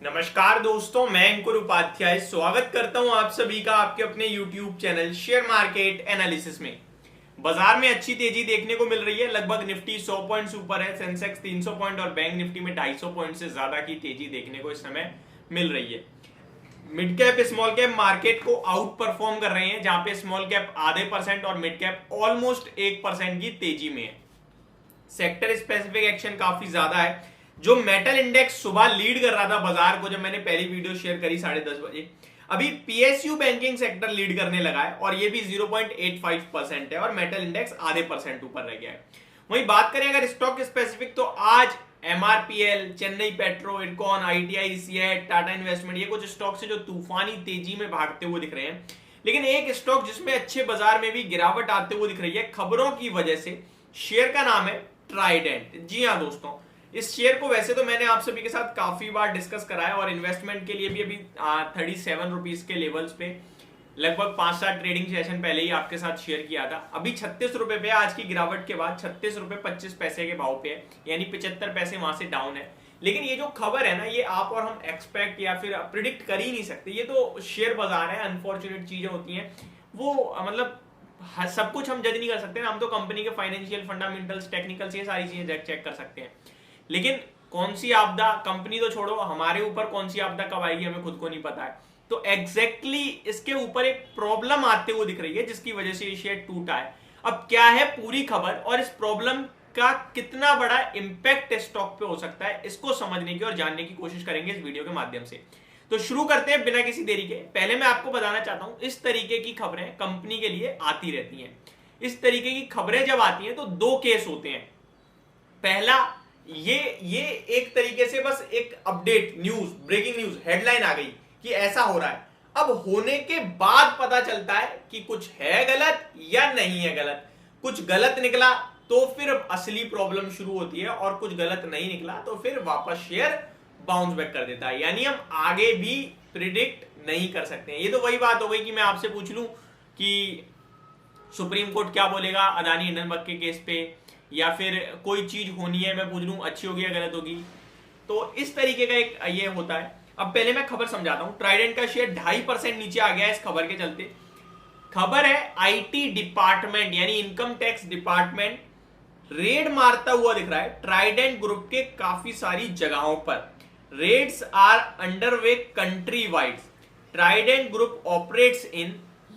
नमस्कार दोस्तों, मैं अंकुर उपाध्याय स्वागत करता हूं आप सभी का आपके अपने YouTube channel share market analysis में। बाजार में अच्छी तेजी देखने को मिल रही है। लगभग निफ्टी 100 पॉइंट्स ऊपर है, सेंसेक्स 300 पॉइंट और बैंक निफ्टी में 250 पॉइंट से ज्यादा की तेजी देखने को इस समय मिल रही है। Mid cap small cap market को आउट परफॉर्म कर रहे हैं, जहां पे स्मॉल कैप आधे % और मिड कैप ऑलमोस्ट 1% की तेजी में है। सेक्टर स्पेसिफिक एक्शन काफी ज्यादा है। जो मेटल इंडेक्स सुबह लीड कर रहा था बाजार को, जब मैंने पहली वीडियो शेयर करी 10:30 बजे, अभी पीएसयू बैंकिंग सेक्टर लीड करने लगा है और ये भी 0.85% है और मेटल इंडेक्स आधे % ऊपर रह गया है। वहीं बात करें अगर स्टॉक स्पेसिफिक, तो आज MRPL, Chennai petro, IRCON, ITI, CEAT, Tata investment, ये कुछ स्टॉक्स है जो तूफानी तेजी में भागते हुए दिख रहे हैं। लेकिन एक स्टॉक जिसमें अच्छे बाजार में भी गिरावट आते हुए दिख रही है खबरों की वजह से, शेयर का नाम है ट्राइडेंट। जी हाँ दोस्तों, इस शेयर को वैसे तो मैंने आप सभी के साथ काफी बार डिस्कस करा है और इन्वेस्टमेंट के लिए भी अभी 37 रुपीज के लेवल्स पे लगभग 5-7 ट्रेडिंग सेशन पहले ही आपके साथ शेयर किया था। अभी 36 रुपए पे, आज की गिरावट के बाद 36 रुपए 25 पैसे के भाव पे है, यानी 75 पैसे वहां से डाउन है। लेकिन ये जो खबर है ना, ये आप और हम एक्सपेक्ट या फिर प्रिडिक्ट कर ही नहीं सकते। ये तो शेयर बाजार है, अनफॉर्चुनेट चीजें होती हैं वो, मतलब सब कुछ हम जज नहीं कर सकते ना। हम तो कंपनी के फाइनेंशियल फंडामेंटल्स, टेक्निकल्स, ये सारी चीजें चेक कर सकते हैं। लेकिन कौन सी आपदा, कंपनी तो छोड़ो, हमारे ऊपर कौन सी आपदा कब आएगी हमें खुद को नहीं पता है। तो एग्जैक्टली इसके ऊपर एक प्रॉब्लम आते हुए दिख रही है, जिसकी वजह से ये शेयर टूटा है। अब क्या है पूरी खबर और इस प्रॉब्लम का कितना बड़ा इंपैक्ट स्टॉक पे हो सकता है, इसको समझने की और जानने की कोशिश करेंगे इस वीडियो के माध्यम से। तो शुरू करते हैं बिना किसी देरी के। पहले मैं आपको बताना चाहता हूं, इस तरीके की खबरें कंपनी के लिए आती रहती हैं। इस तरीके की खबरें जब आती हैं तो दो केस होते हैं। पहला, ये एक तरीके से बस एक update, news, breaking news, headline आ गई कि ऐसा हो रहा है। अब होने के बाद पता चलता है कि कुछ है गलत या नहीं है गलत। कुछ गलत निकला तो फिर असली प्रॉब्लम शुरू होती है और कुछ गलत नहीं निकला तो फिर वापस शेयर बाउंस बैक कर देता है। यानी हम आगे भी प्रिडिक्ट नहीं कर सकते हैं। ये तो वही बात हो गई कि मैं आपसे पूछ लूं कि सुप्रीम कोर्ट क्या बोलेगा अदानी हिंडनबर्ग के केस पे, या फिर कोई चीज होनी है मैं पूछ लूं अच्छी होगी या गलत होगी। तो इस तरीके का एक ये होता है। अब पहले मैं खबर समझाता हूं। ट्राइडेंट का शेयर 2.5% नीचे आ गया है इस खबर के चलते। खबर है आईटी डिपार्टमेंट यानी इनकम टैक्स डिपार्टमेंट रेड मारता हुआ दिख रहा है ट्राइडेंट ग्रुप के काफी सारी जगहों पर। Raids are underway country wide. Trident group operates in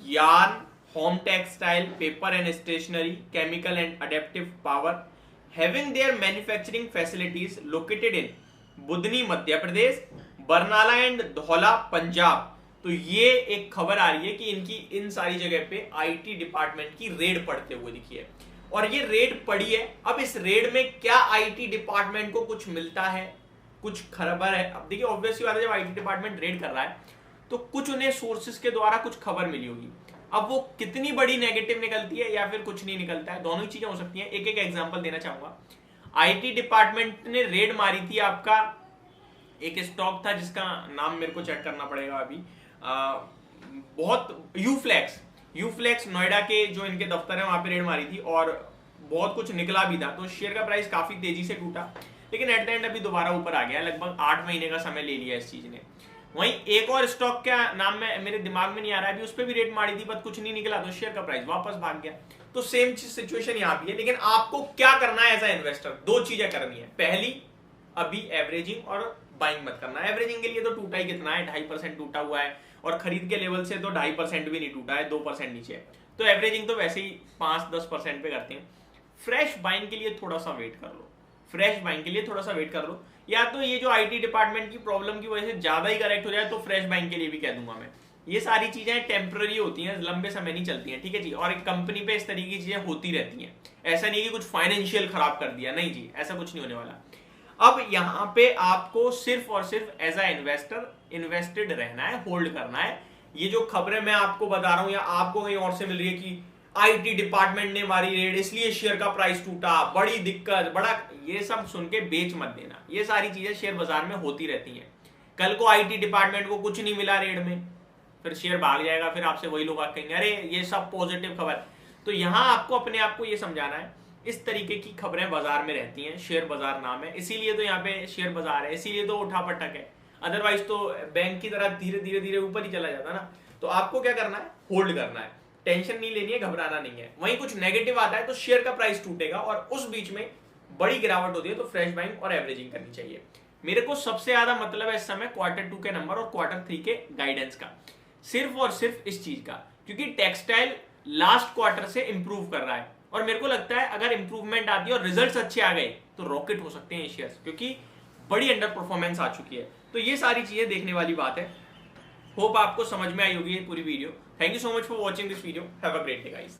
yarn, home textile, paper and stationery, chemical and adaptive power, having their manufacturing facilities located in Budhni Madhya Pradesh, Barnala and Dhaula Punjab. तो ये एक खबर आ रही है कि इनकी इन सारी जगह पे आईटी डिपार्टमेंट की रेड पड़ते हुए दिखी है और ये रेड पड़ी है। अब इस रेड में क्या आईटी डिपार्टमेंट को कुछ मिलता है, कुछ खबर है। अब देखिए, ऑब्वियसली बात है, जब आईटी डिपार्टमेंट रेड कर रहा है तो कुछ उन्हें सोर्सेस के द्वारा कुछ खबर मिली होगी। अब वो कितनी बड़ी नेगेटिव निकलती है या फिर कुछ नहीं निकलता है, दोनों ही चीजें हो सकती हैं। एक एक एग्जांपल देना चाहूंगा। आईटी डिपार्टमेंट ने रेड मारी थी, आपका एक स्टॉक था जिसका नाम मेरे को चेक करना पड़ेगा अभी, बहुत यूफ्लेक्स नोएडा के जो इनके दफ्तर है वहां पे रेड मारी थी और बहुत कुछ निकला भी था। तो शेयर का प्राइस काफी तेजी से टूटा, लेकिन एट द एंड अभी दोबारा ऊपर आ गया। लगभग 8 महीने का समय ले लिया इस चीज ने। वहीं एक और स्टॉक का नाम मेरे दिमाग में नहीं आ रहा है अभी, उस पर भी रेट मारी थी पर कुछ नहीं निकला तो शेयर का प्राइस वापस भाग गया। तो सेम सिचुएशन यहां भी है। लेकिन आपको क्या करना है एज अ इन्वेस्टर, दो चीजें करनी है। पहली, अभी एवरेजिंग और बाइंग मत करना। एवरेजिंग के लिए तो टूटा ही कितना है, 2.5% टूटा हुआ है और खरीद के लेवल से तो 2.5% भी नहीं टूटा है, 2% नीचे है। तो एवरेजिंग तो वैसे ही 5-10% पे करते हैं। फ्रेश बाइंग के लिए थोड़ा सा वेट कर लो, या तो ये जो आईटी डिपार्टमेंट की प्रॉब्लम की वजह से ज्यादा ही करेक्ट हो जाए तो फ्रेश बाइंग के लिए भी कह दूंगा मैं। ये सारी चीजें टेम्पररी होती हैं, लंबे समय नहीं चलती हैं, ठीक है जी। और एक कंपनी पे इस तरीके की चीजें होती रहती हैं। ऐसा नहीं कि कुछ फाइनेंशियल खराब कर दिया, नहीं जी, ऐसा कुछ नहीं होने वाला। अब यहाँ पे आपको सिर्फ और सिर्फ एज अ इन्वेस्टर इन्वेस्टेड रहना है, होल्ड करना है। ये जो खबरें मैं आपको बता रहा हूं या आपको कहीं और से मिल रही है कि आईटी डिपार्टमेंट ने मारी रेड इसलिए शेयर का प्राइस टूटा, बड़ी दिक्कत, बड़ा, ये सब सुन के बेच मत देना। ये सारी चीजें शेयर बाजार में होती रहती हैं। कल को आईटी डिपार्टमेंट को कुछ नहीं मिला रेड में, फिर शेयर भाग जाएगा, फिर आपसे वही लोग कहेंगे अरे ये सब पॉजिटिव खबर। तो यहां आपको अपने आप को ये समझाना है, इस तरीके की खबरें बाजार में रहती हैं। शेयर बाजार नाम है, इसीलिए तो यहाँ पे शेयर बाजार है, इसीलिए तो उठा पटक है। अदरवाइज तो बैंक की तरह धीरे धीरे धीरे ऊपर ही चला जाता ना। तो आपको क्या करना है, होल्ड करना है, टेंशन नहीं लेनी है, घबराना नहीं है। वहीं कुछ नेगेटिव आता है तो शेयर का प्राइस टूटेगा और उस बीच में बड़ी गिरावट होती है तो फ्रेश बाइंग और एवरेजिंग करनी चाहिए। मेरे को सबसे ज्यादा मतलब है इस समय Q2 के नंबर और Q3 के गाइडेंस का, सिर्फ और सिर्फ इस चीज का, क्योंकि टेक्सटाइल लास्ट क्वार्टर से इंप्रूव कर रहा है और मेरे को लगता है अगर इंप्रूवमेंट आती है और रिजल्ट्स अच्छे आ गए तो रॉकेट हो सकते हैं शेयर्स, क्योंकि बड़ी अंडर परफॉर्मेंस आ चुकी है। तो ये सारी चीजें देखने वाली बात है। होप आपको समझ में आई होगी ये पूरी video. Thank you so much for watching this video. Have a great day guys.